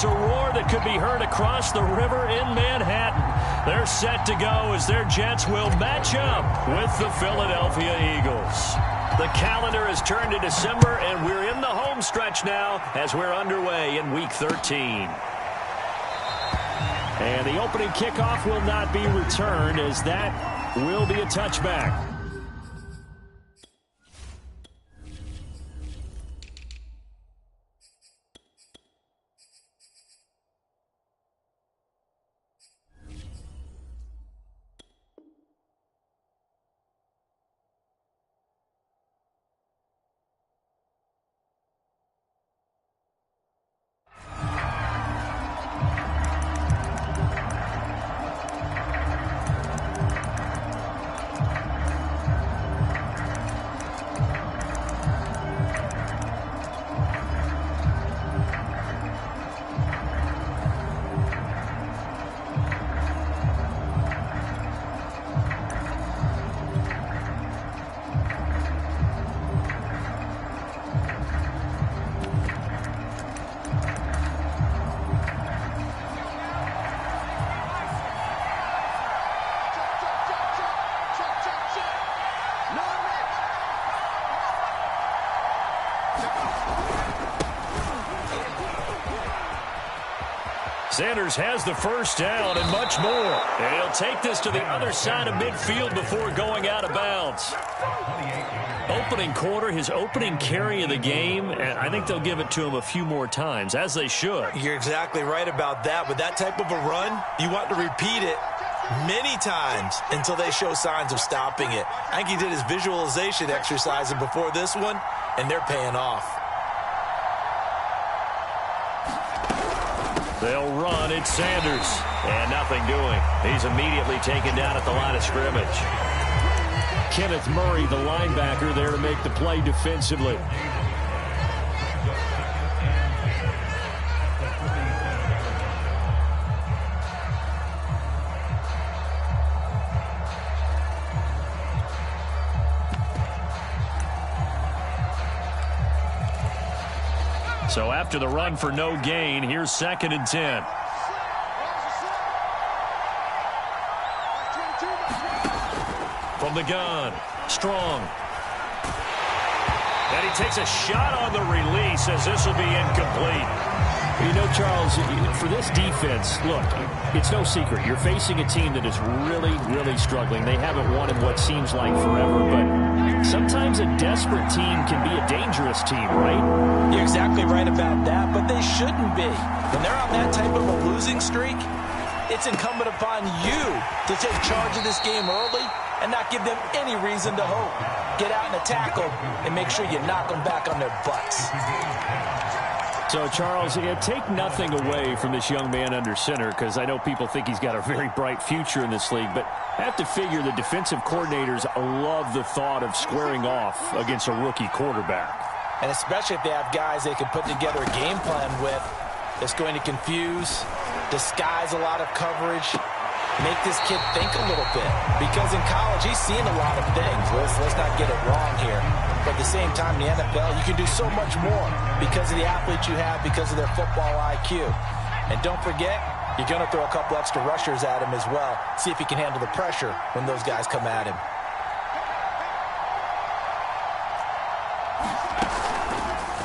It's a roar that could be heard across the river in Manhattan. They're set to go as their Jets will match up with the Philadelphia Eagles. The calendar has turned to December, and we're in the home stretch now as we're underway in Week 13. And the opening kickoff will not be returned, as that will be a touchback. Sanders has the first down and much more. And he'll take this to the other side of midfield before going out of bounds. Opening quarter, his opening carry of the game, and I think they'll give it to him a few more times, as they should. You're exactly right about that. With that type of a run, you want to repeat it many times until they show signs of stopping it. I think he did his visualization exercise before this one, and they're paying off. They'll run. It's Sanders. And nothing doing. He's immediately taken down at the line of scrimmage. Kenneth Murray, the linebacker, there to make the play defensively. So after the run for no gain, here's 2nd and 10. From the gun, Strong. And he takes a shot on the release as this will be incomplete. You know, Charles, for this defense, look, it's no secret. You're facing a team that is really, really struggling. They haven't won in what seems like forever, but sometimes a desperate team can be a dangerous team, right? You're exactly right about that, but they shouldn't be. When they're on that type of a losing streak, it's incumbent upon you to take charge of this game early and not give them any reason to hope. Get out and attack them and make sure you knock them back on their butts. So, Charles, take nothing away from this young man under center, because I know people think he's got a very bright future in this league, but I have to figure the defensive coordinators love the thought of squaring off against a rookie quarterback. And especially if they have guys they can put together a game plan with that's going to confuse, disguise a lot of coverage, make this kid think a little bit. Because in college, he's seen a lot of things. Let's not get it wrong here. But at the same time, in the NFL, you can do so much more because of the athletes you have, because of their football IQ. And don't forget, you're going to throw a couple extra rushers at him as well. See if he can handle the pressure when those guys come at him.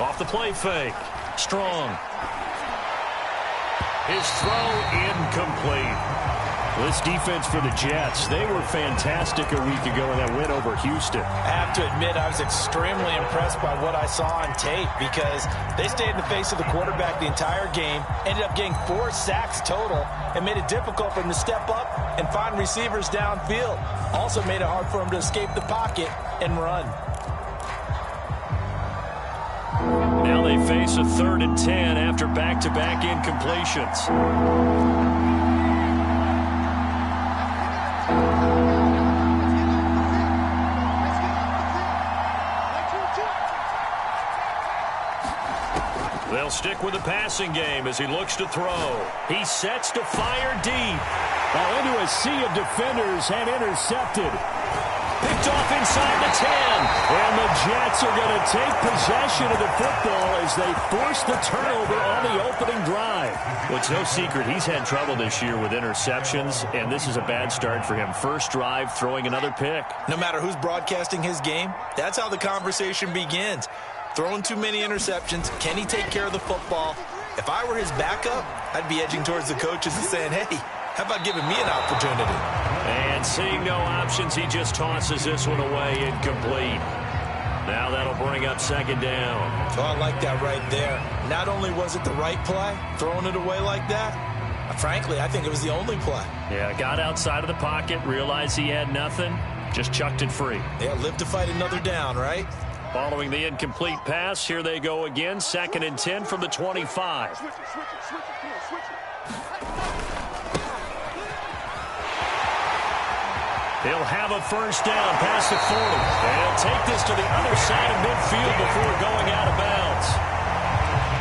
Off the play fake. Strong. His throw incomplete. This defense for the Jets, they were fantastic a week ago in that win over Houston. I have to admit, I was extremely impressed by what I saw on tape because they stayed in the face of the quarterback the entire game, ended up getting 4 sacks total, and made it difficult for him to step up and find receivers downfield. Also made it hard for him to escape the pocket and run. Now they face a 3rd and 10 after back-to-back incompletions. They'll stick with the passing game as he looks to throw. He sets to fire deep. Well, into a sea of defenders and intercepted. Picked off inside the 10. And the Jets are going to take possession of the football as they force the turnover on the opening drive. It's no secret he's had trouble this year with interceptions, and this is a bad start for him. First drive, throwing another pick. No matter who's broadcasting his game, that's how the conversation begins. Throwing too many interceptions. Can he take care of the football? If I were his backup, I'd be edging towards the coaches and saying, hey, how about giving me an opportunity? And seeing no options, he just tosses this one away, incomplete. Now that'll bring up second down. Oh, I like that right there. Not only was it the right play, throwing it away like that, frankly, I think it was the only play. Yeah, got outside of the pocket, realized he had nothing, just chucked it free. Yeah, live to fight another down, right? Following the incomplete pass, here they go again. 2nd and 10 from the 25. He'll have a first down past the 40. They'll take this to the other side of midfield before going out of bounds.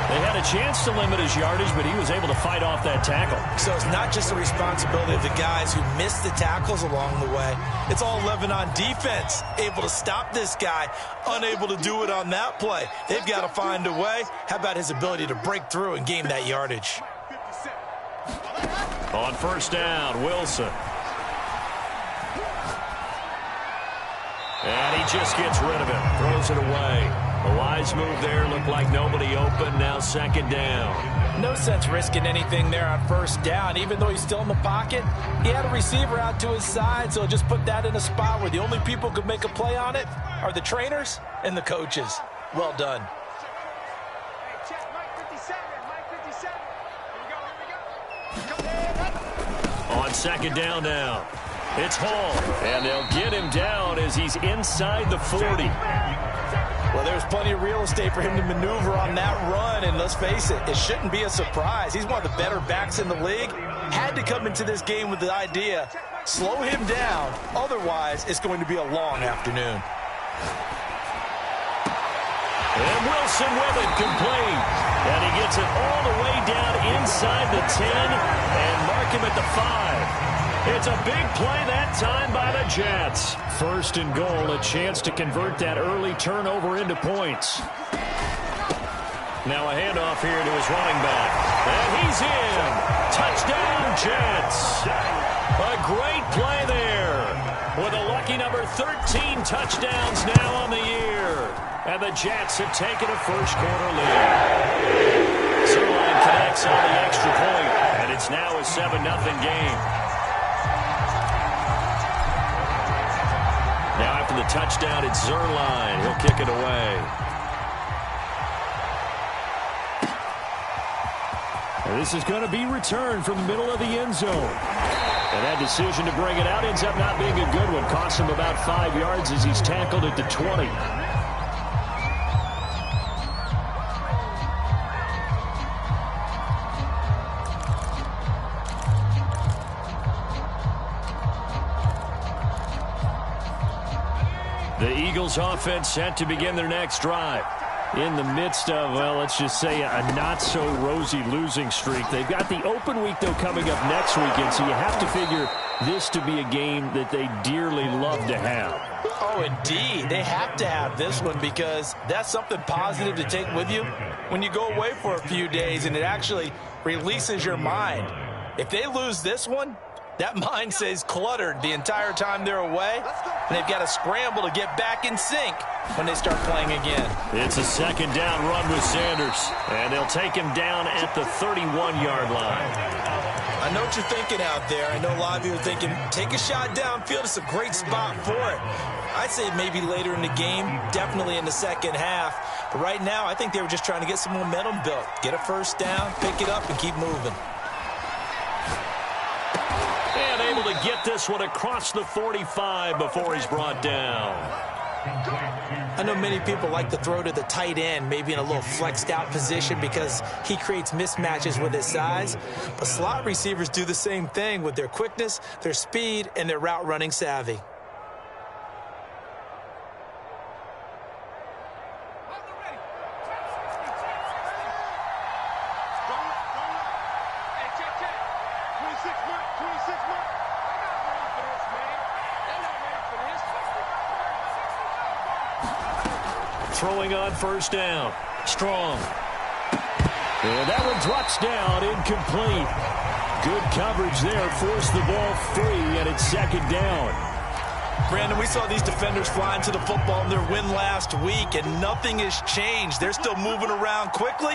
They had a chance to limit his yardage, but he was able to fight off that tackle. So it's not just the responsibility of the guys who missed the tackles along the way. It's all 11 on defense, able to stop this guy, unable to do it on that play. They've got to find a way. How about his ability to break through and gain that yardage? On first down, Wilson. And he just gets rid of it, throws it away. A wise move there, looked like nobody open, now second down. No sense risking anything there on first down. Even though he's still in the pocket, he had a receiver out to his side, so just put that in a spot where the only people who could make a play on it are the trainers and the coaches. Well done. On second down now, it's Hall, and they'll get him down as he's inside the 40. Well, there's plenty of real estate for him to maneuver on that run, and let's face it, it shouldn't be a surprise. He's one of the better backs in the league. Had to come into this game with the idea, slow him down, otherwise it's going to be a long afternoon. And Wilson with it, complete. And he gets it all the way down inside the 10 and mark him at the 5. It's a big play that time by the Jets. First and goal, a chance to convert that early turnover into points. Now a handoff here to his running back. And he's in. Touchdown, Jets. A great play there. With a lucky number 13 touchdowns now on the year. And the Jets have taken a first-quarter lead. Zerline connects on the extra point, and it's now a 7-0 game. Now after the touchdown, it's Zerline. He'll kick it away. And this is going to be returned from the middle of the end zone. And that decision to bring it out ends up not being a good one. Costs him about 5 yards as he's tackled at the 20. The Eagles offense set to begin their next drive. In the midst of, well, let's just say a not-so-rosy losing streak. They've got the open week, though, coming up next weekend, so you have to figure this to be a game that they dearly love to have. Oh, indeed. They have to have this one because that's something positive to take with you when you go away for a few days, and it actually releases your mind. If they lose this one, that mind stays cluttered the entire time they're away, and they've got to scramble to get back in sync when they start playing again. It's a second down run with Sanders, and they'll take him down at the 31-yard line. I know what you're thinking out there. I know a lot of you are thinking, take a shot downfield. It's a great spot for it. I'd say maybe later in the game, definitely in the second half. But right now, I think they were just trying to get some momentum built. Get a first down, pick it up, and keep moving. And able to get this one across the 45 before he's brought down. I know many people like to throw to the tight end, maybe in a little flexed out position because he creates mismatches with his size. But slot receivers do the same thing with their quickness, their speed, and their route running savvy. Throwing on first down. Strong. And that one drops down, incomplete. Good coverage there, forced the ball free, and it's second down. Brandon, we saw these defenders flying to the football in their win last week, and nothing has changed. They're still moving around quickly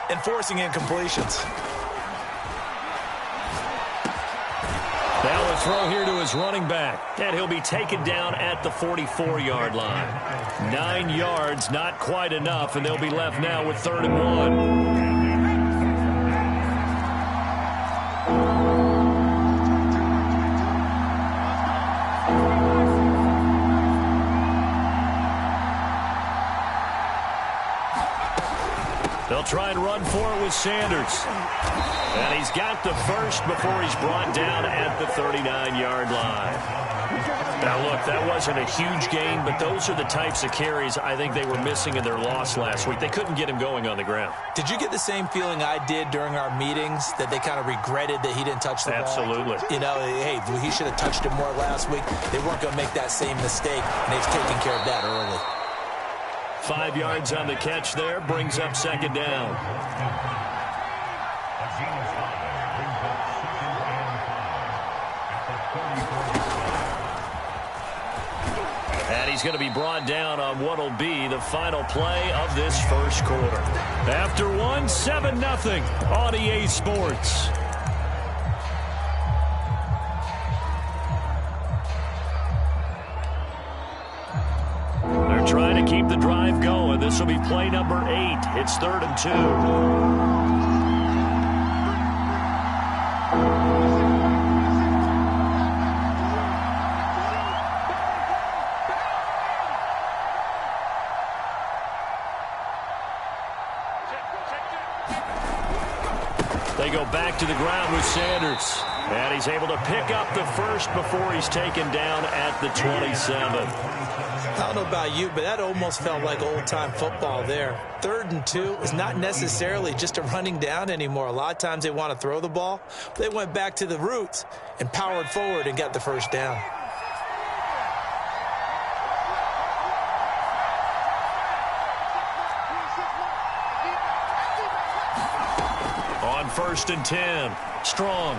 and forcing incompletions. Now a throw here to his running back, and he'll be taken down at the 44-yard line. 9 yards, not quite enough, and they'll be left now with 3rd and 1. They'll try and run for it with Sanders. And he's got the first before he's brought down at the 39-yard line. Now, look, that wasn't a huge gain, but those are the types of carries I think they were missing in their loss last week. They couldn't get him going on the ground. Did you get the same feeling I did during our meetings, that they kind of regretted that he didn't touch the ball? Absolutely. You know, hey, he should have touched it more last week. They weren't going to make that same mistake, and they've taken care of that early. 5 yards on the catch there, brings up second down. And he's going to be brought down on what will be the final play of this first quarter. After one, 7-0 on EA Sports. They're trying to keep the drive going. This will be play number 8. It's 3rd and 2. They go back to the ground with Sanders. And he's able to pick up the first before he's taken down at the 27. I don't know about you, but that almost felt like old-time football there. 3rd and 2 is not necessarily just a running down anymore. A lot of times they want to throw the ball. They went back to the roots and powered forward and got the first down. On 1st and 10, Strong.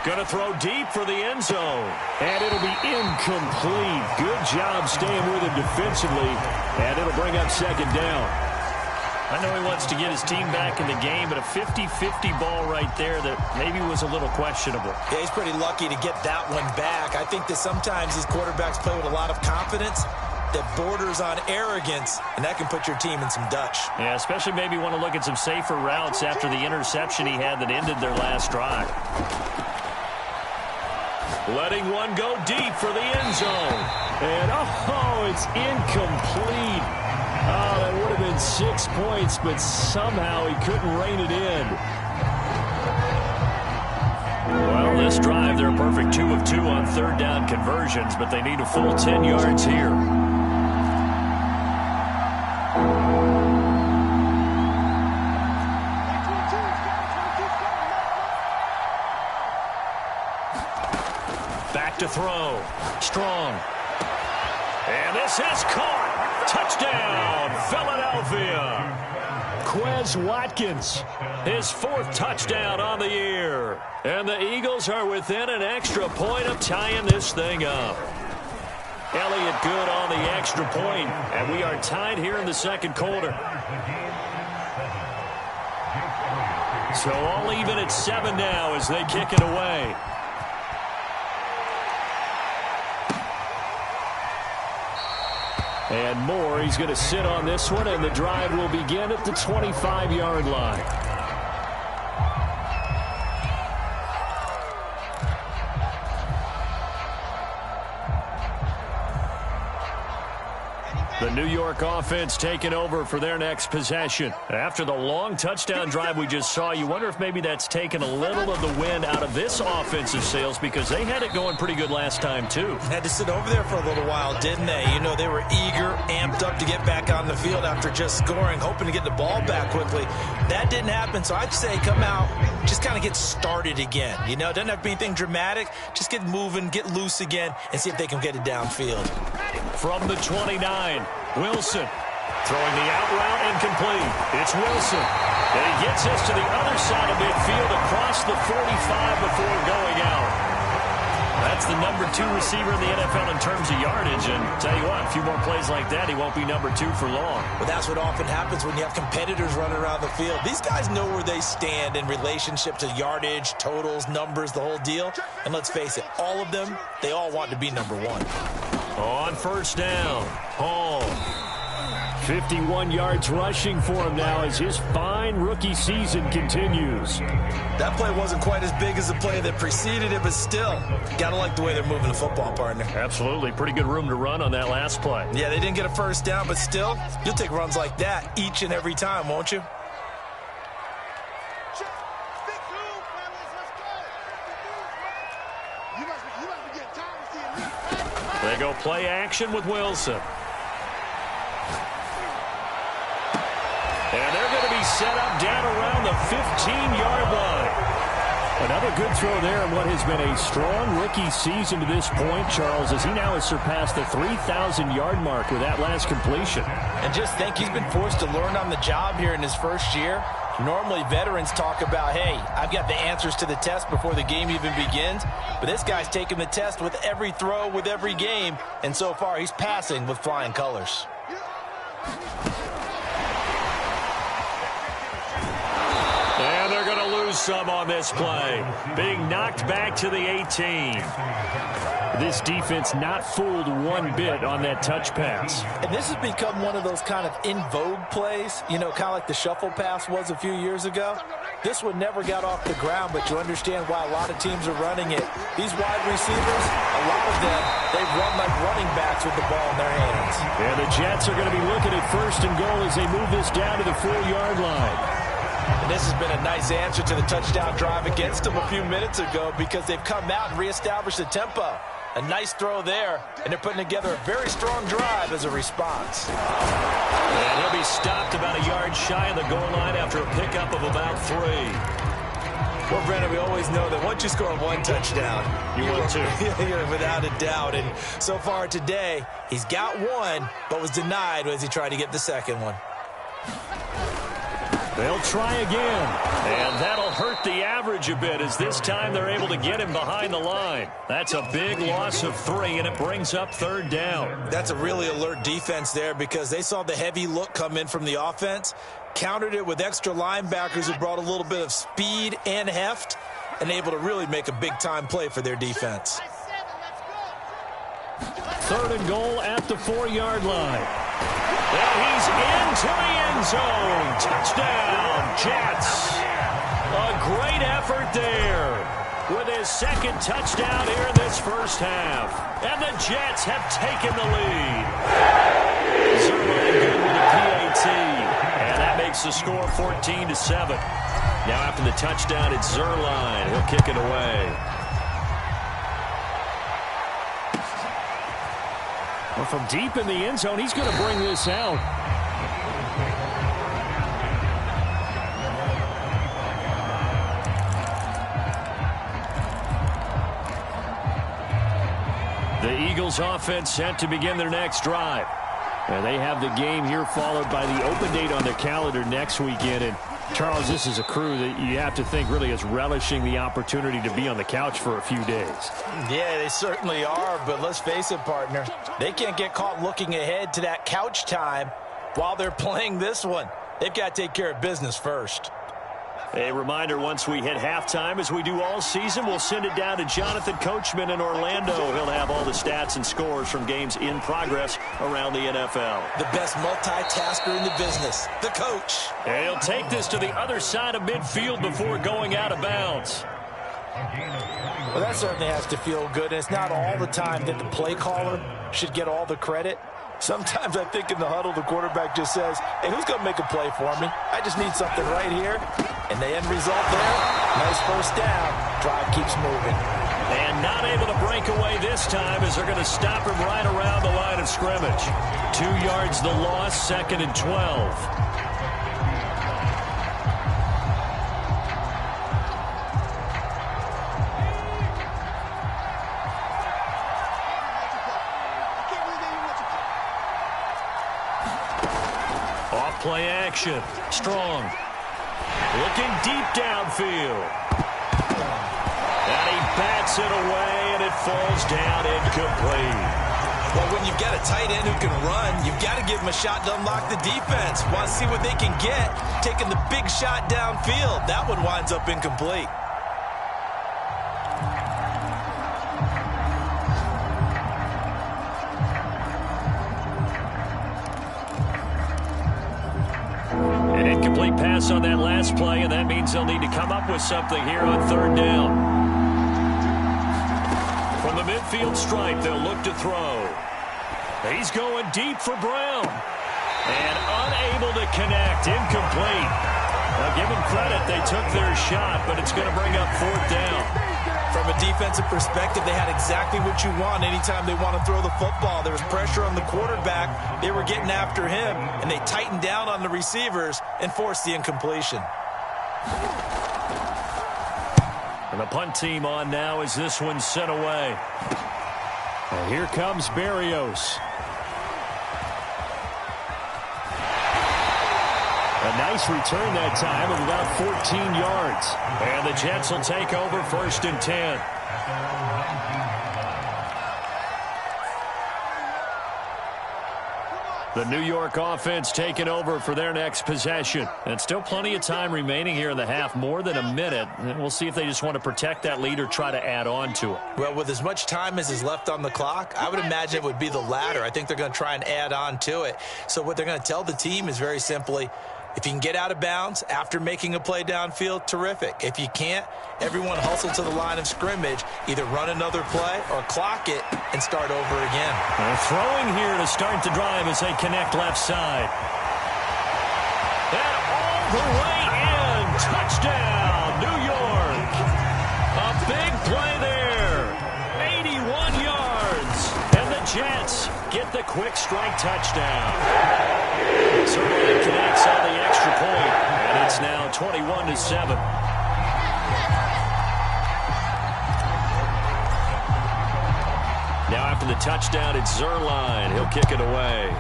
Going to throw deep for the end zone. And it'll be incomplete. Good job staying with him defensively. And it'll bring up second down. I know he wants to get his team back in the game, but a 50-50 ball right there that maybe was a little questionable. Yeah, he's pretty lucky to get that one back. I think that sometimes these quarterbacks play with a lot of confidence that borders on arrogance, and that can put your team in some Dutch. Yeah, especially maybe want to look at some safer routes after the interception he had that ended their last drive. Letting one go deep for the end zone. And, it's incomplete. Oh, that would have been 6 points, but somehow he couldn't rein it in. Well, this drive, they're a perfect 2 of 2 on 3rd down conversions, but they need a full 10 yards here. Back to throw. Strong. And this is caught. Touchdown, Philadelphia. Quez Watkins. His 4th touchdown on the year. And the Eagles are within an extra point of tying this thing up. Elliott good on the extra point. And we are tied here in the second quarter. So all even at 7 now as they kick it away. And Moore, he's going to sit on this one, and the drive will begin at the 25-yard line. The New York offense taking over for their next possession. After the long touchdown drive we just saw, you wonder if maybe that's taken a little of the wind out of this offensive sails because they had it going pretty good last time, too. Had to sit over there for a little while, didn't they? You know, they were eager, amped up to get back on the field after just scoring, hoping to get the ball back quickly. That didn't happen, so I'd say come out, just kind of get started again. You know, it doesn't have to be anything dramatic. Just get moving, get loose again, and see if they can get it downfield. From the 29, Wilson throwing the out route incomplete. It's Wilson. And he gets us to the other side of midfield across the 45 before going out. That's the number 2 receiver in the NFL in terms of yardage. And tell you what, a few more plays like that, he won't be number 2 for long. But that's what often happens when you have competitors running around the field. These guys know where they stand in relationship to yardage, totals, numbers, the whole deal. And let's face it, all of them, they all want to be number 1. On first down, Hall. 51 yards rushing for him now as his fine rookie season continues. That play wasn't quite as big as the play that preceded it, but still, got to like the way they're moving the football, partner. Absolutely. Pretty good room to run on that last play. Yeah, they didn't get a first down, but still, you'll take runs like that each and every time, won't you? They go play action with Wilson. And they're going to be set up down around the 15-yard line. Another good throw there in what has been a strong rookie season to this point, Charles, as he now has surpassed the 3,000-yard mark with that last completion. And just think, he's been forced to learn on the job here in his first year. Normally, veterans talk about, hey, I've got the answers to the test before the game even begins. But this guy's taking the test with every throw, with every game. And so far, he's passing with flying colors. And they're going to lose some on this play. Being knocked back to the 18. This defense not fooled one bit on that touch pass. And this has become one of those kind of in vogue plays, you know, kind of like the shuffle pass was a few years ago. This one never got off the ground, but you understand why a lot of teams are running it. These wide receivers, a lot of them, they run like running backs with the ball in their hands. And the Jets are going to be looking at first and goal as they move this down to the 4-yard line. And this has been a nice answer to the touchdown drive against them a few minutes ago because they've come out and reestablished the tempo. A nice throw there, and they're putting together a very strong drive as a response. And he'll be stopped about a yard shy of the goal line after a pickup of about 3. Well, Brennan, we always know that once you score one touchdown, you win 2. Without a doubt. And so far today, he's got one, but was denied as he tried to get the second one. They'll try again. And that'll hurt the average a bit as this time they're able to get him behind the line. That's a big loss of 3, and it brings up 3rd down. That's a really alert defense there because they saw the heavy look come in from the offense, countered it with extra linebackers who brought a little bit of speed and heft, and able to really make a big-time play for their defense. 3rd and goal at the 4-yard line. And he's into the end zone. Touchdown, Jets. A great effort there with his second touchdown here in this first half. And the Jets have taken the lead. Zerline good with a PAT. And that makes the score 14-7. Now after the touchdown, it's Zerline. He'll kick it away. Well, from deep in the end zone, he's going to bring this out. The Eagles offense set to begin their next drive. And they have the game here followed by the open date on their calendar next weekend. And Charles, this is a crew that you have to think really is relishing the opportunity to be on the couch for a few days. Yeah, they certainly are, but let's face it, partner. They can't get caught looking ahead to that couch time while they're playing this one. They've got to take care of business first. A reminder, once we hit halftime, as we do all season, we'll send it down to Jonathan Coachman in Orlando. He'll have all the stats and scores from games in progress around the NFL. The best multitasker in the business, the coach. And he'll take this to the other side of midfield before going out of bounds. Well, that certainly has to feel good. And it's not all the time that the play caller should get all the credit. Sometimes I think in the huddle, the quarterback just says, hey, who's going to make a play for me? I just need something right here. And the end result there, nice first down. Drive keeps moving. And not able to break away this time as they're going to stop him right around the line of scrimmage. 2 yards the loss, 2nd and 12. Play action. Strong. Looking deep downfield. And he bats it away, and it falls down incomplete. Well, when you've got a tight end who can run, you've got to give him a shot to unlock the defense. Want to see what they can get, taking the big shot downfield. That one winds up incomplete. An incomplete pass on that last play, and that means they'll need to come up with something here on third down. From the midfield stripe, they'll look to throw. He's going deep for Brown. And unable to connect. Incomplete. Now, give them credit. They took their shot, but it's going to bring up fourth down. From a defensive perspective, they had exactly what you want anytime they want to throw the football. There was pressure on the quarterback. They were getting after him, and they tightened down on the receivers and forced the incompletion. And the punt team on now as this one's sent away. And here comes Berrios. A nice return that time of about 14 yards. And the Jets will take over 1st and 10. The New York offense taking over for their next possession. And still plenty of time remaining here in the half, more than a minute. And we'll see if they just want to protect that lead or try to add on to it. Well, with as much time as is left on the clock, I would imagine it would be the latter. I think they're going to try and add on to it. So what they're going to tell the team is very simply, if you can get out of bounds after making a play downfield, terrific. If you can't, everyone hustle to the line of scrimmage, either run another play or clock it and start over again. They're throwing here to start the drive as they connect left side. And all the way in. Touchdown, New York. A big play there. 81 yards. And the Jets get the quick strike touchdown. Certainly connects on the extra point, and it's now 21-7. Now after the touchdown, it's Zerline. He'll kick it away.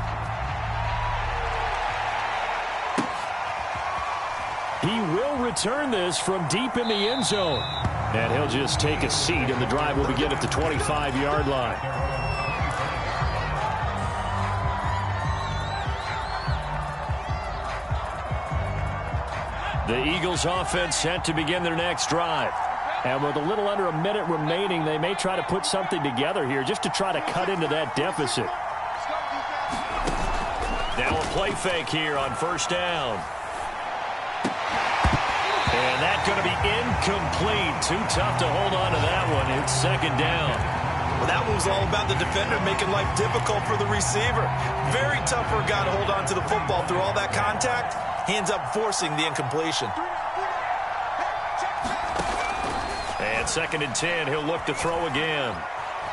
He will return this from deep in the end zone. And he'll just take a seat, and the drive will begin at the 25-yard line. The Eagles offense set to begin their next drive. And with a little under a minute remaining, they may try to put something together here just to try to cut into that deficit. Now a play fake here on 1st down. And that's going to be incomplete. Too tough to hold on to that one. It's 2nd down. Well, that one was all about the defender making life difficult for the receiver. Very tough for a guy to hold on to the football through all that contact. He ends up forcing the incompletion. And 2nd and 10, he'll look to throw again.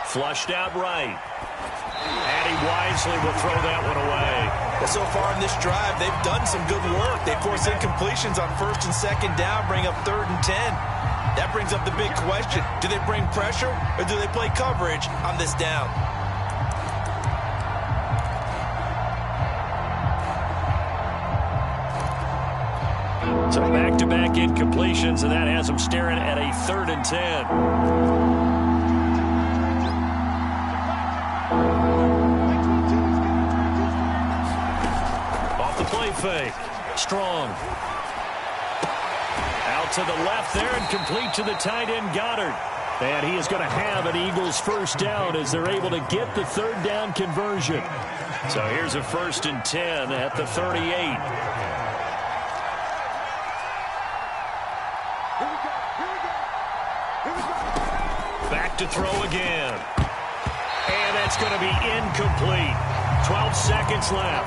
Flushed out right. And he wisely will throw that one away. Well, so far in this drive, they've done some good work. They force incompletions on 1st and 2nd down, bring up 3rd and 10. That brings up the big question. Do they bring pressure or do they play coverage on this down? So back-to-back incompletions, and that has them staring at a 3rd and 10. Off the play fake. Strong. Out to the left there and complete to the tight end, Goddard. And he is going to have an Eagles 1st down as they're able to get the 3rd down conversion. So here's a 1st and 10 at the 38. Back to throw again. And that's going to be incomplete. 12 seconds left.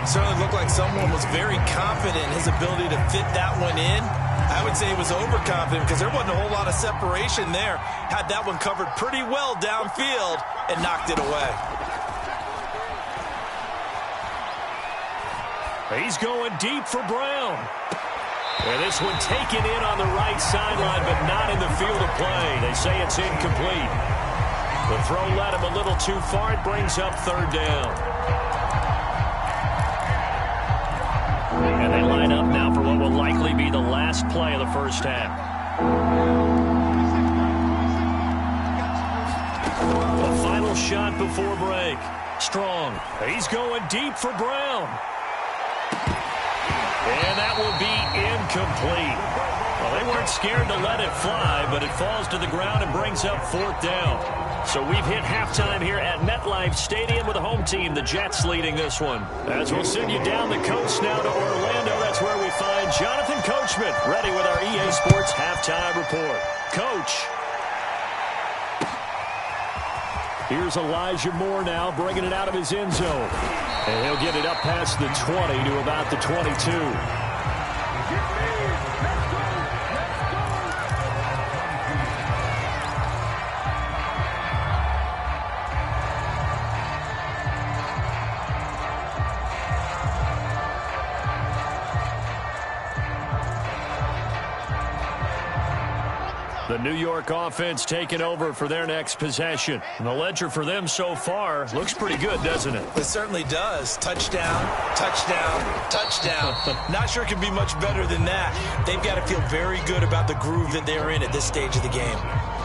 Certainly looked like someone was very confident in his ability to fit that one in. I would say he was overconfident because there wasn't a whole lot of separation there. Had that one covered pretty well downfield and knocked it away. He's going deep for Brown. And this one taken in on the right sideline, but not in the field of play. They say it's incomplete. The throw led him a little too far. It brings up 3rd down. And they line up now for what will will likely be the last play of the first half. A final shot before break. Strong. He's going deep for Brown. And that will be incomplete. Well, they weren't scared to let it fly, but it falls to the ground and brings up fourth down. So we've hit halftime here at MetLife Stadium with the home team, the Jets, leading this one. As we'll send you down the coast now to Orlando, that's where we find Jonathan Coachman, ready with our EA Sports halftime report. Coach. Here's Elijah Moore now, bringing it out of his end zone. And he'll get it up past the 20 to about the 22. The New York offense taking over for their next possession. And the ledger for them so far looks pretty good, doesn't it? It certainly does. Touchdown, touchdown, touchdown. Not sure it can be much better than that. They've got to feel very good about the groove that they're in at this stage of the game.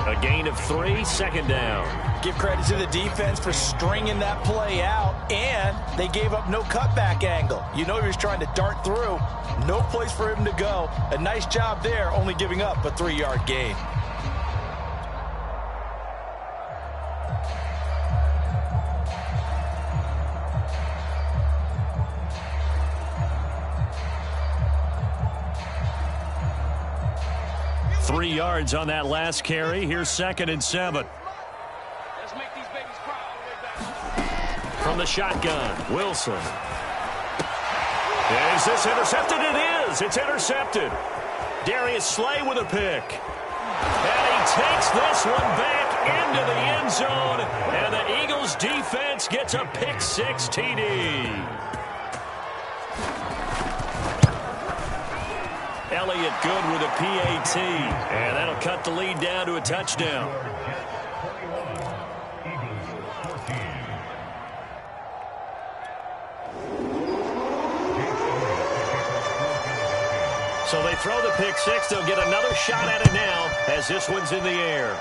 A gain of 3, second down. Give credit to the defense for stringing that play out, and they gave up no cutback angle. You know he was trying to dart through. No place for him to go. A nice job there, only giving up a 3-yard gain. Three yards on that last carry. Here's 2nd and 7. Let's make these babies cry all the way back. From the shotgun, Wilson. Is this intercepted? It is. It's intercepted. Darius Slay with a pick. And he takes this one back into the end zone. And the Eagles defense gets a pick 6 TD. Elliott good with a PAT. And that'll cut the lead down to a touchdown. So they throw the pick 6. They'll get another shot at it now as this one's in the air.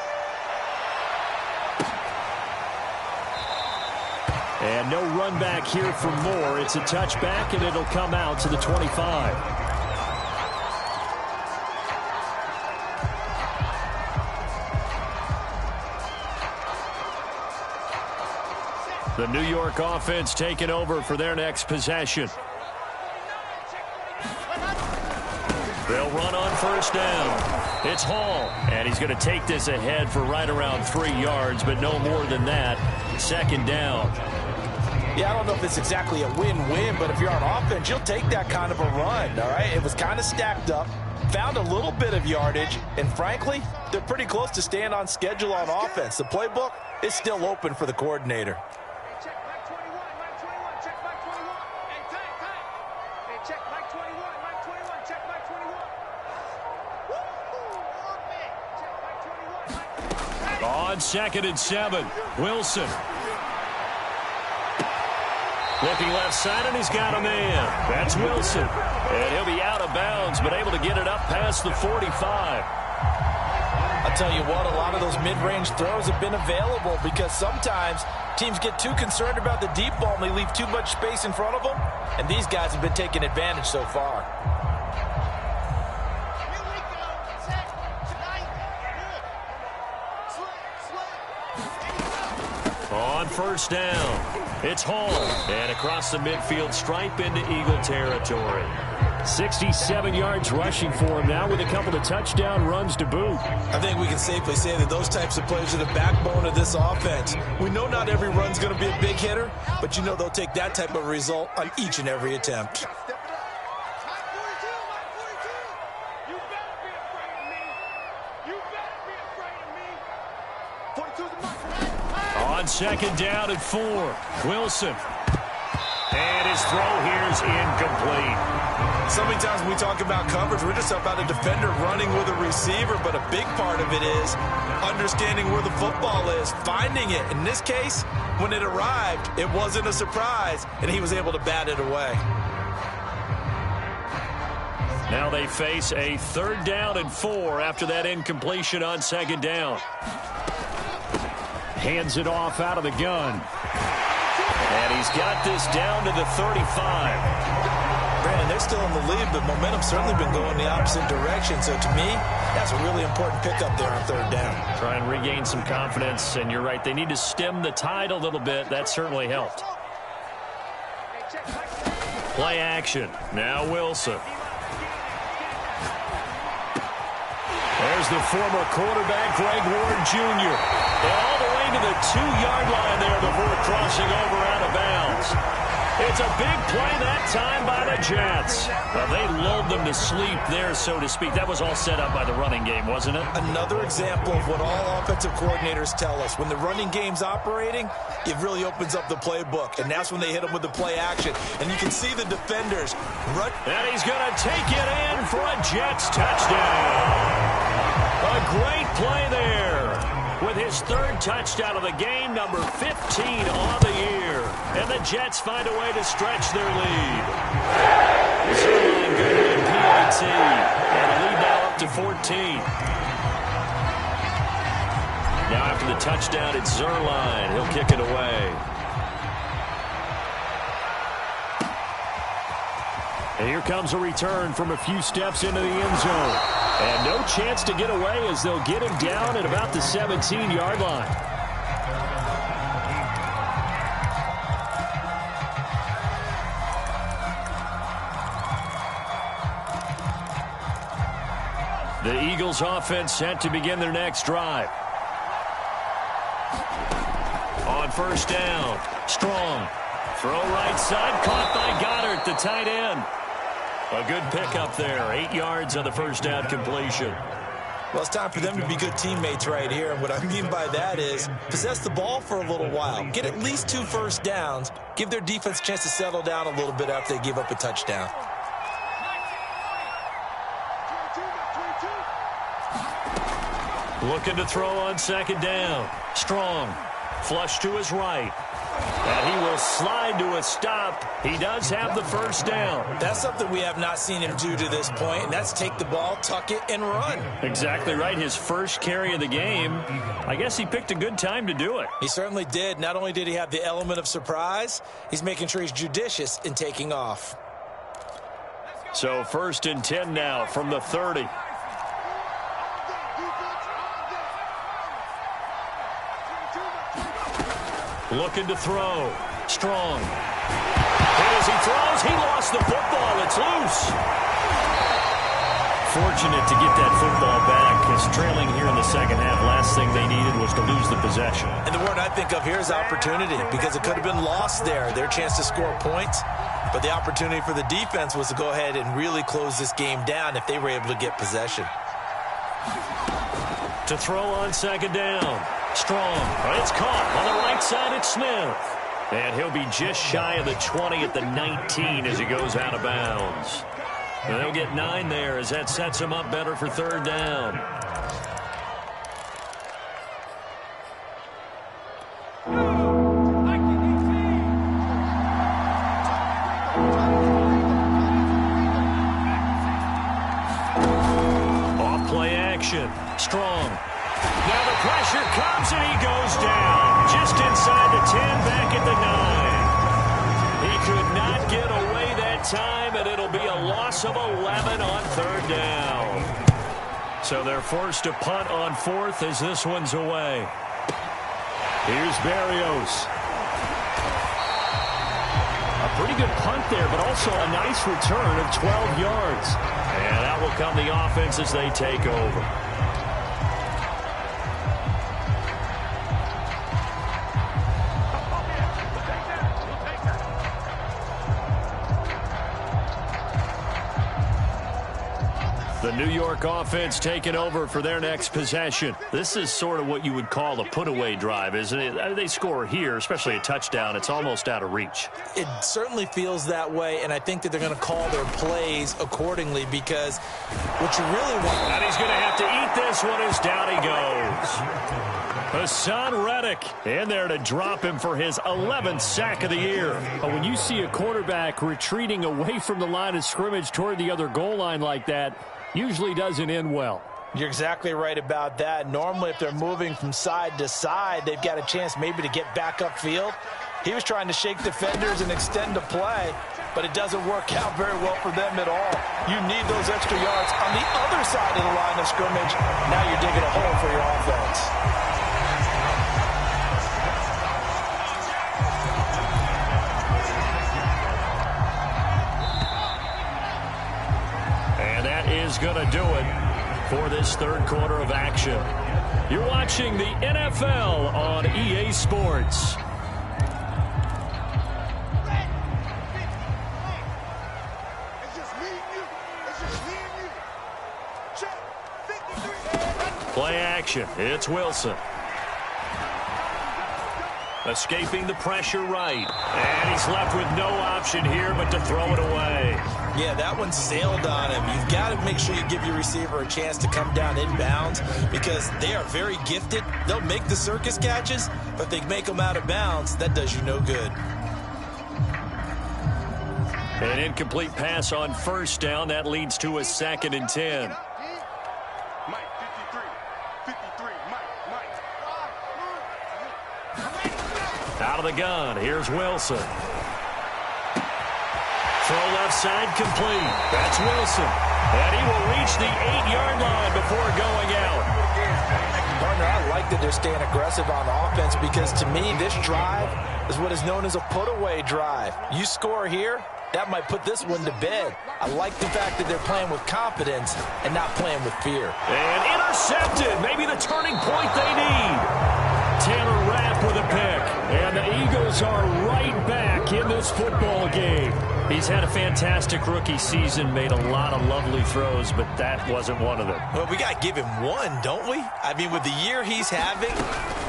And no run back here for Moore. It's a touchback, and it'll come out to the 25. The New York offense taking over for their next possession. They'll run on first down. It's Hall, and he's going to take this ahead for right around 3 yards, but no more than that. 2nd down. Yeah, I don't know if it's exactly a win-win, but if you're on offense, you'll take that kind of a run, all right? It was kind of stacked up, found a little bit of yardage, and frankly, they're pretty close to staying on schedule on offense. The playbook is still open for the coordinator. On 2nd and 7, Wilson. Looking left side, and he's got a man. That's Wilson. And he'll be out of bounds, but able to get it up past the 45. I'll tell you what, a lot of those mid-range throws have been available because sometimes teams get too concerned about the deep ball and they leave too much space in front of them. And these guys have been taking advantage so far. On first down, it's Hall. And across the midfield stripe into Eagle territory. 67 yards rushing for him now with a couple of touchdown runs to boot. I think we can safely say that those types of players are the backbone of this offense. We know not every run's going to be a big hitter, but you know they'll take that type of result on each and every attempt. On 2nd down and 4, Wilson. And his throw here is incomplete. So many times when we talk about coverage, we're just about a defender running with a receiver, but a big part of it is understanding where the football is, finding it. In this case, when it arrived, it wasn't a surprise, and he was able to bat it away. Now they face a 3rd down and 4 after that incompletion on 2nd down. Hands it off out of the gun. And he's got this down to the 35. Brandon, they're still in the lead, but momentum's certainly been going the opposite direction. So to me, that's a really important pickup there on 3rd down. Try and regain some confidence, and you're right. They need to stem the tide a little bit. That certainly helped. Play action. Now Wilson. There's the former quarterback, Greg Ward Jr. And all the way to the 2-yard line there before crossing over out of bounds. It's a big play that time by the Jets. They lulled them to sleep there, so to speak. That was all set up by the running game, wasn't it? Another example of what all offensive coordinators tell us. When the running game's operating, it really opens up the playbook. And that's when they hit them with the play action. And you can see the defenders run. And he's going to take it in for a Jets touchdown. A great play there with his 3rd touchdown of the game, number 15 on the year. And the Jets find a way to stretch their lead. Zerline good with a PAT. And a lead now up to 14. Now after the touchdown, it's Zerline. He'll kick it away. And here comes a return from a few steps into the end zone. And no chance to get away as they'll get him down at about the 17-yard line. The Eagles offense set to begin their next drive. On 1st down, Strong. Throw right side, caught by Goddard, the tight end. A good pickup there, 8 yards on the 1st down completion. Well, it's time for them to be good teammates right here. And what I mean by that is possess the ball for a little while. Get at least 2 first downs. Give their defense a chance to settle down a little bit after they give up a touchdown. Looking to throw on 2nd down. Strong. Flush to his right. And he will slide to a stop. He does have the 1st down. That's something we have not seen him do to this point, and that's take the ball, tuck it, and run. Exactly right. His first carry of the game. I guess he picked a good time to do it. He certainly did. Not only did he have the element of surprise, he's making sure he's judicious in taking off. So 1st and 10 now from the 30. Looking to throw. Strong. And as he throws, he lost the football. It's loose. Fortunate to get that football back, because trailing here in the 2nd half, last thing they needed was to lose the possession. And the word I think of here is opportunity, because it could have been lost there. Their chance to score points. But the opportunity for the defense was to go ahead and really close this game down if they were able to get possession. To throw on 2nd down. Strong. It's caught on the right side. It's Smith. And he'll be just shy of the 20 at the 19 as he goes out of bounds. And they'll get 9 there as that sets him up better for 3rd down. Off play action. Strong. Now the pressure comes and he goes down. Just inside the 10, back at the 9. He could not get away that time, and it'll be a loss of 11 on 3rd down. So they're forced to punt on 4th as this one's away. Here's Berrios. A pretty good punt there, but also a nice return of 12 yards. And that will come the offense as they take over. The New York offense taking over for their next possession. This is sort of what you would call a put-away drive, isn't it? They score here, especially a touchdown. It's almost out of reach. It certainly feels that way, and I think that they're going to call their plays accordingly, because what you really want... And he's going to have to eat this one as down he goes. Hassan Reddick in there to drop him for his 11th sack of the year. When you see a quarterback retreating away from the line of scrimmage toward the other goal line like that, usually doesn't end well. You're exactly right about that. Normally, if they're moving from side to side, they've got a chance maybe to get back upfield. He was trying to shake defenders and extend the play, but it doesn't work out very well for them at all. You need those extra yards on the other side of the line of scrimmage. Now you're digging a hole for your offense. And that is going to do it for this third quarter of action. You're watching the NFL on EA Sports. Play action. It's Wilson. Escaping the pressure right. And he's left with no option here but to throw it away. Yeah, that one sailed on him. You've got to make sure you give your receiver a chance to come down inbounds because they are very gifted. They'll make the circus catches, but if they make them out of bounds, that does you no good. An incomplete pass on first down. That leads to a 2nd and 10. Out of the gun, here's Wilson. Throw left side complete. That's Wilson. And he will reach the 8-yard line before going out. Partner, I like that they're staying aggressive on offense because to me, this drive is what is known as a put-away drive. You score here, that might put this one to bed. I like the fact that they're playing with confidence and not playing with fear. And intercepted. Maybe the turning point they need. Taylor Rapp with a pick. And the Eagles are right back in this football game. He's had a fantastic rookie season, made a lot of lovely throws, but that wasn't one of them. Well, we got to give him one, don't we? I mean, with the year he's having,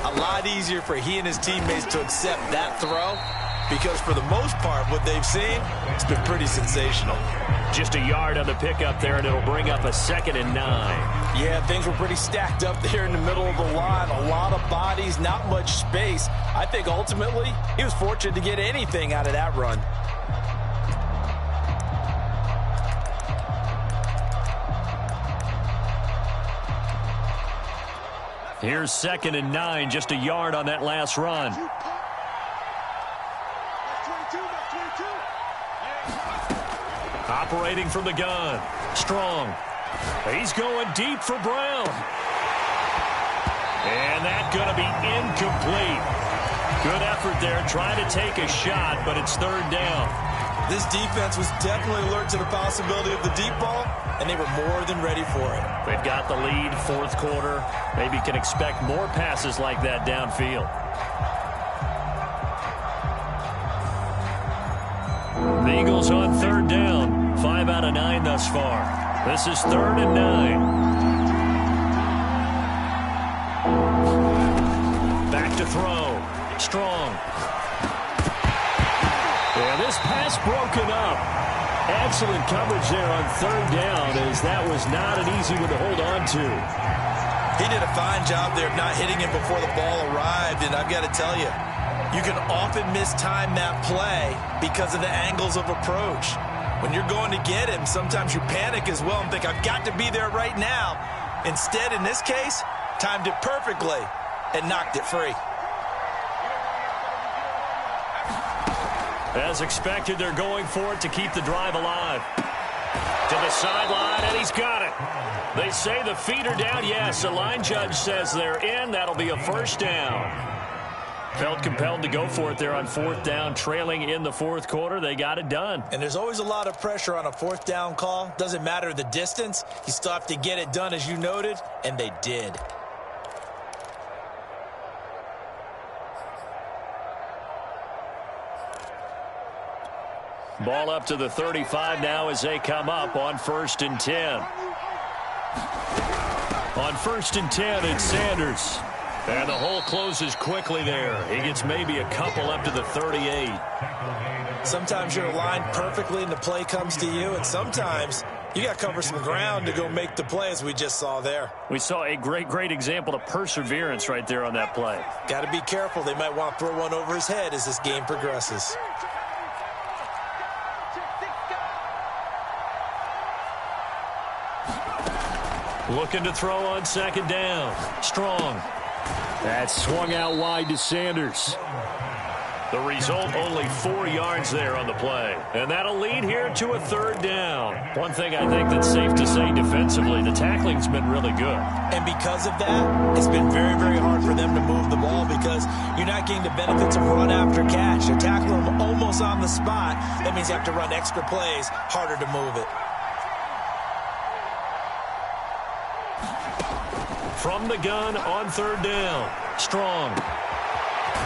a lot easier for he and his teammates to accept that throw because for the most part, what they've seen, it's been pretty sensational. Just a yard on the pickup there, and it'll bring up a 2nd and 9. Yeah, things were pretty stacked up there in the middle of the line. A lot of bodies, not much space. I think ultimately he was fortunate to get anything out of that run. Here's 2nd and 9, just a yard on that last run. Operating from the gun. Strong. He's going deep for Brown. And that's going to be incomplete. Good effort there, trying to take a shot, but it's 3rd down. This defense was definitely alert to the possibility of the deep ball, and they were more than ready for it. They've got the lead, 4th quarter. Maybe can expect more passes like that downfield. The Eagles on 3rd down. 5 out of 9 thus far. This is 3rd and 9. Back to throw. Strong. And this pass broken up. Excellent coverage there on 3rd down as that was not an easy one to hold on to. He did a fine job there of not hitting him before the ball arrived, and I've got to tell you, you can often mistime that play because of the angles of approach. When you're going to get him, sometimes you panic as well and think, I've got to be there right now. Instead, in this case, timed it perfectly and knocked it free. As expected, they're going for it to keep the drive alive. To the sideline, and he's got it. They say the feet are down. Yes, the line judge says they're in. That'll be a 1st down. Felt compelled to go for it there on 4th down, trailing in the 4th quarter. They got it done. And there's always a lot of pressure on a 4th down call. Doesn't matter the distance. You still have to get it done, as you noted, and they did. Ball up to the 35 now as they come up on 1st and 10. On 1st and 10, it's Sanders. And the hole closes quickly there. He gets maybe a couple up to the 38. Sometimes you're aligned perfectly and the play comes to you, and sometimes You got to cover some ground to go make the play, as we just saw there. We saw a great example of perseverance right there on that play. Got to be careful. They might want to throw one over his head as this game progresses. Looking to throw on second down. Strong. That swung out wide to Sanders. The result, only 4 yards there on the play. And that'll lead here to a third down. One thing I think that's safe to say defensively, the tackling's been really good. And because of that, it's been very hard for them to move the ball because you're not getting the benefits of run after catch. They're tackling them almost on the spot. That means you have to run extra plays, harder to move it. From the gun on third down. Strong.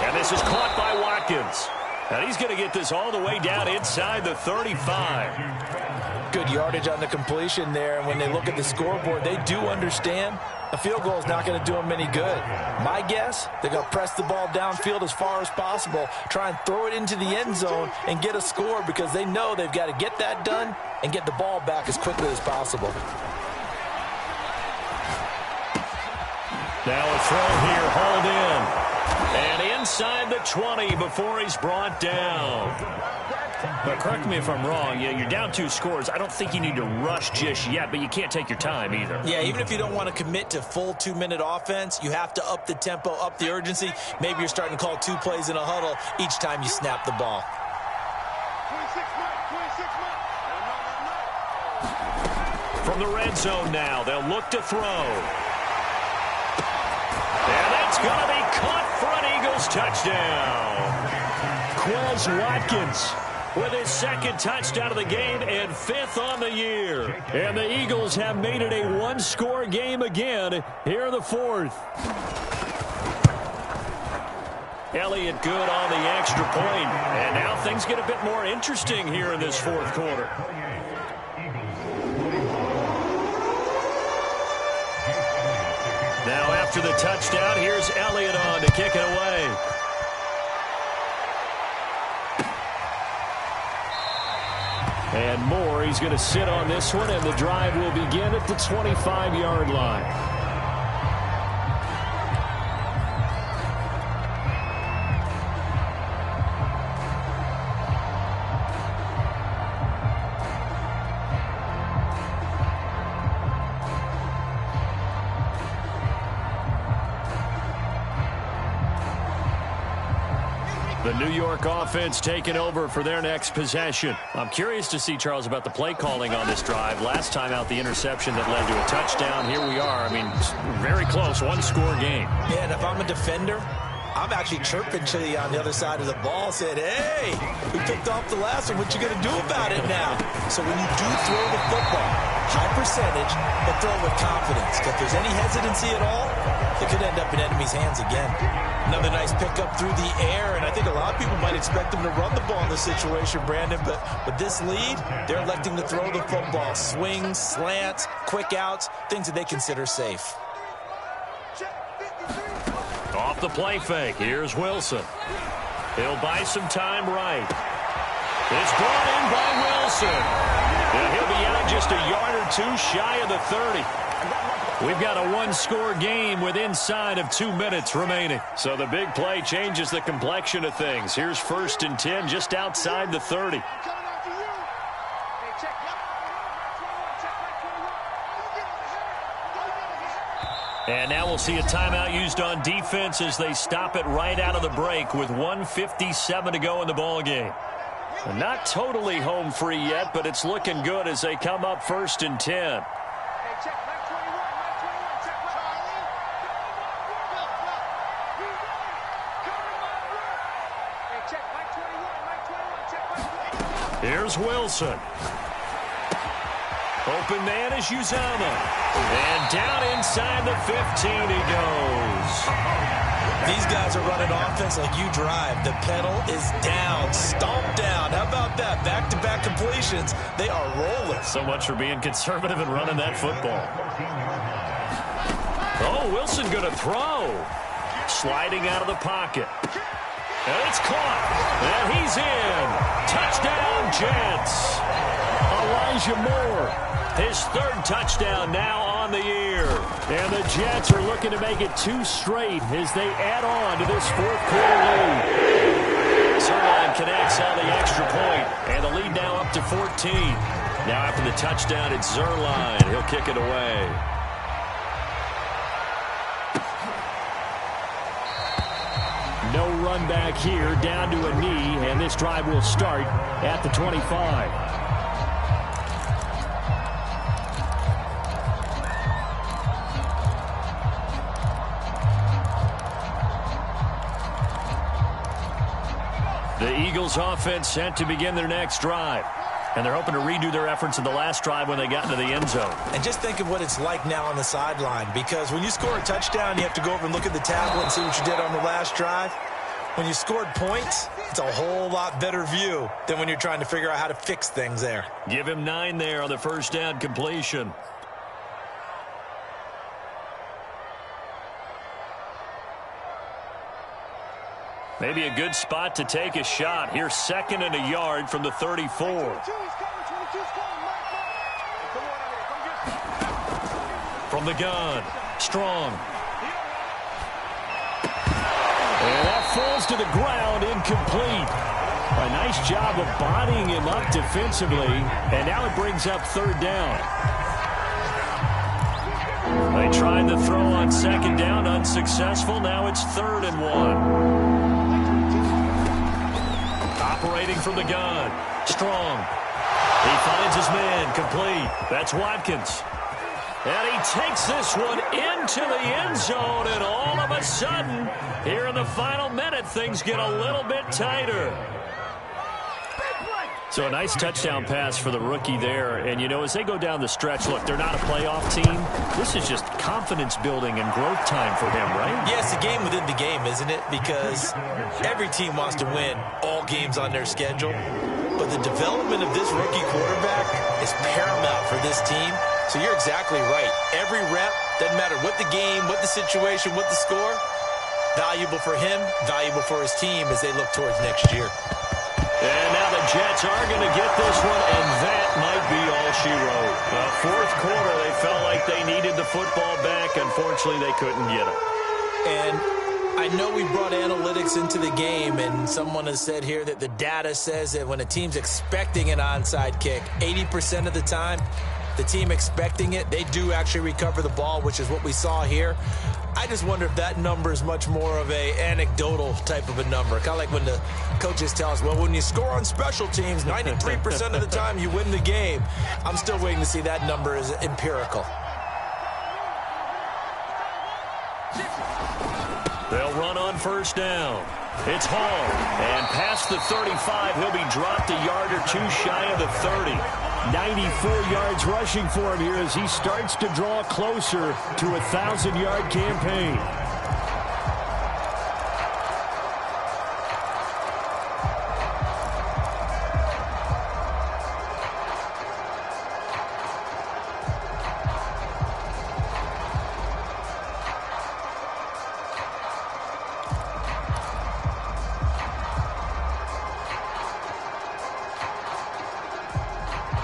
And this is caught by Watkins. And he's going to get this all the way down inside the 35. Good yardage on the completion there. And when they look at the scoreboard, they do understand a field goal is not going to do them any good. My guess, they're going to press the ball downfield as far as possible, try and throw it into the end zone and get a score because they know they've got to get that done and get the ball back as quickly as possible. Now a throw here, hauled in. And inside the 20 before he's brought down. But correct me if I'm wrong. Yeah, you're down 2 scores. I don't think you need to rush just yet, but you can't take your time either. Yeah, even if you don't want to commit to full 2-minute offense, you have to up the tempo, up the urgency. Maybe you're starting to call 2 plays in a huddle each time you snap the ball. 26 From the red zone now, they'll look to throw. And that's going to be caught for an Eagles touchdown. Quez Watkins with his second touchdown of the game and 5th on the year. And the Eagles have made it a 1-score game again here in the 4th. Elliott good on the extra point. And now things get a bit more interesting here in this 4th quarter. Now after the touchdown, here's Elliott on to kick it away. And Moore, he's going to sit on this one, and the drive will begin at the 25-yard line. The New York offense taking over for their next possession. I'm curious to see, Charles, about the play calling on this drive. Last time out, the interception that led to a touchdown. Here we are. I mean, very close, 1-score game. Yeah, and if I'm a defender, I'm actually chirping to you on the other side of the ball, saying, hey, we picked off the last one. What you going to do about it now? So when you do throw the football, high percentage, but throw it with confidence. If there's any hesitancy at all, it could end up in enemy's hands again. Another nice pickup through the air, and I think a lot of people might expect them to run the ball in this situation, Brandon, but with this lead, they're electing to throw the football. Swings, slants, quick outs, things that they consider safe. Off the play fake, here's Wilson. He'll buy some time right. It's brought in by Wilson. And he'll be out just a yard or 2 shy of the 30. We've got a 1-score game with inside of 2 minutes remaining. So the big play changes the complexion of things. Here's 1st and 10 just outside the 30. And now we'll see a timeout used on defense as they stop it right out of the break with 1:57 to go in the ballgame. Not totally home free yet, but it's looking good as they come up 1st and 10. Here's Wilson. Open man is Uzama. And down inside the 15 he goes. These guys are running offense like you drive. The pedal is down, stomped down. How about that? Back-to-back completions. They are rolling. So much for being conservative and running that football. Oh, Wilson going to throw. Sliding out of the pocket. And it's caught. And he's in. Touchdown, Jets. Elijah Moore His third touchdown now on the year. And the Jets are looking to make it 2 straight as they add on to this fourth quarter lead. Zerline connects on the extra point, and the lead now up to 14. Now after the touchdown, it's Zerline. He'll kick it away. No run back here, down to a knee, and this drive will start at the 25. The Eagles offense set to begin their next drive. And they're hoping to redo their efforts in the last drive when they got into the end zone. And just think of what it's like now on the sideline, because when you score a touchdown, you have to go over and look at the tablet and see what you did on the last drive. When you scored points, it's a whole lot better view than when you're trying to figure out how to fix things there. Give him 9 there on the first down completion. Maybe a good spot to take a shot. Here's 2nd and a yard from the 34. From the gun, Strong. And that falls to the ground, incomplete. A nice job of bodying him up defensively, and now it brings up 3rd down. They tried the throw on 2nd down, unsuccessful. Now it's 3rd and 1. Operating from the gun. Strong. He finds his man. Complete. That's Watkins. And he takes this one into the end zone. And all of a sudden, here in the final minute, things get a little bit tighter. So a nice touchdown pass for the rookie there. And, you know, as they go down the stretch, look, they're not a playoff team. This is just confidence building and growth time for him, right? Yeah, it's a game within the game, isn't it? Because every team wants to win all games on their schedule. But the development of this rookie quarterback is paramount for this team. So you're exactly right. Every rep, doesn't matter what the game, what the situation, what the score, valuable for him, valuable for his team as they look towards next year. And now the Jets are going to get this one, and that might be all she wrote. Fourth quarter, they felt like they needed the football back. Unfortunately, they couldn't get it. And I know we brought analytics into the game, and someone has said here that the data says that when a team's expecting an onside kick, 80% of the time, the team expecting it, they do actually recover the ball, which is what we saw here. I just wonder if that number is much more of a anecdotal type of a number. Kind of like when the coaches tell us, well, when you score on special teams, 93% of the time you win the game. I'm still waiting to see that number is empirical. They'll run on first down. It's Hall. And past the 35, he'll be dropped a yard or two shy of the 30. 94 yards rushing for him here as he starts to draw closer to a 1,000-yard campaign.